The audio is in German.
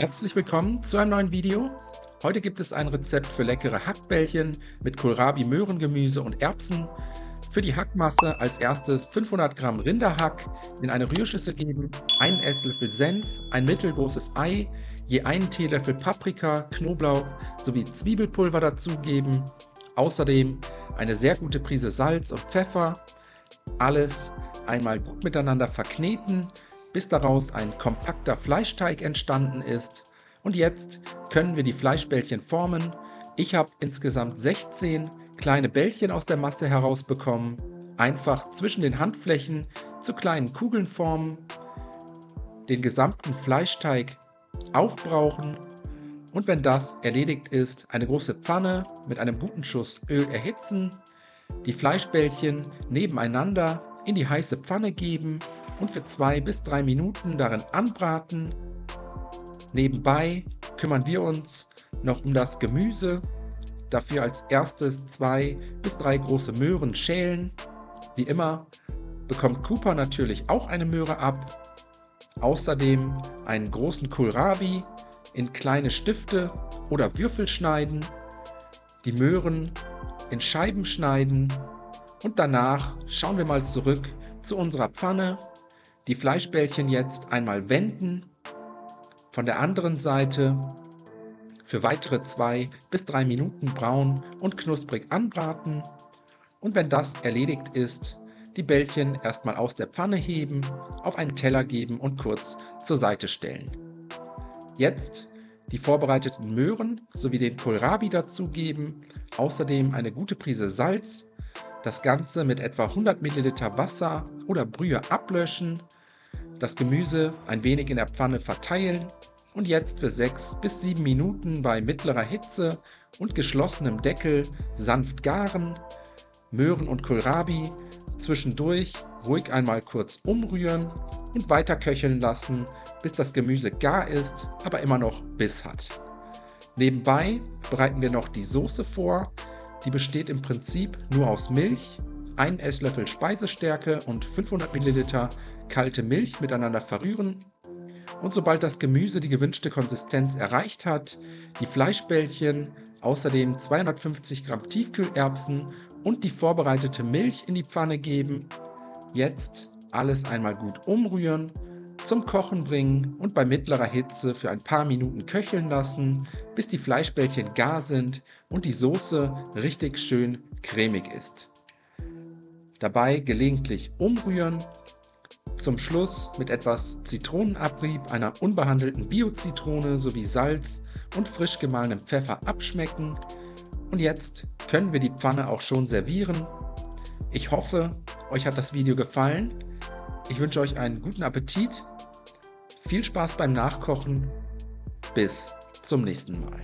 Herzlich willkommen zu einem neuen Video. Heute gibt es ein Rezept für leckere Hackbällchen mit Kohlrabi, Möhrengemüse und Erbsen. Für die Hackmasse als erstes 500 Gramm Rinderhack in eine Rührschüssel geben, einen Esslöffel Senf, ein mittelgroßes Ei, je einen Teelöffel Paprika, Knoblauch sowie Zwiebelpulver dazugeben. Außerdem eine sehr gute Prise Salz und Pfeffer. Alles einmal gut miteinander verkneten, bis daraus ein kompakter Fleischteig entstanden ist. Und jetzt können wir die Fleischbällchen formen. Ich habe insgesamt 16 kleine Bällchen aus der Masse herausbekommen. Einfach zwischen den Handflächen zu kleinen Kugeln formen, den gesamten Fleischteig aufbrauchen und wenn das erledigt ist, eine große Pfanne mit einem guten Schuss Öl erhitzen, die Fleischbällchen nebeneinander in die heiße Pfanne geben und für 2 bis 3 Minuten darin anbraten. Nebenbei kümmern wir uns noch um das Gemüse. Dafür als erstes 2 bis 3 große Möhren schälen. Wie immer bekommt Cooper natürlich auch eine Möhre ab. Außerdem einen großen Kohlrabi in kleine Stifte oder Würfel schneiden. Die Möhren in Scheiben schneiden. Und danach schauen wir mal zurück zu unserer Pfanne. Die Fleischbällchen jetzt einmal wenden. Von der anderen Seite für weitere 2 bis 3 Minuten braun und knusprig anbraten. Und wenn das erledigt ist, die Bällchen erstmal aus der Pfanne heben, auf einen Teller geben und kurz zur Seite stellen. Jetzt die vorbereiteten Möhren sowie den Kohlrabi dazugeben, außerdem eine gute Prise Salz, das Ganze mit etwa 100 ml Wasser oder Brühe ablöschen, das Gemüse ein wenig in der Pfanne verteilen und jetzt für 6 bis 7 Minuten bei mittlerer Hitze und geschlossenem Deckel sanft garen, Möhren und Kohlrabi zwischendurch ruhig einmal kurz umrühren und weiter köcheln lassen, bis das Gemüse gar ist, aber immer noch Biss hat. Nebenbei bereiten wir noch die Soße vor. Die besteht im Prinzip nur aus Milch, 1 Esslöffel Speisestärke und 500 Milliliter kalte Milch miteinander verrühren. Und sobald das Gemüse die gewünschte Konsistenz erreicht hat, die Fleischbällchen, außerdem 250 Gramm Tiefkühlerbsen und die vorbereitete Milch in die Pfanne geben. Jetzt alles einmal gut umrühren, zum Kochen bringen und bei mittlerer Hitze für ein paar Minuten köcheln lassen, bis die Fleischbällchen gar sind und die Soße richtig schön cremig ist. Dabei gelegentlich umrühren. Zum Schluss mit etwas Zitronenabrieb, einer unbehandelten Bio-Zitrone sowie Salz und frisch gemahlenem Pfeffer abschmecken. Und jetzt können wir die Pfanne auch schon servieren. Ich hoffe, euch hat das Video gefallen. Ich wünsche euch einen guten Appetit. Viel Spaß beim Nachkochen. Bis zum nächsten Mal.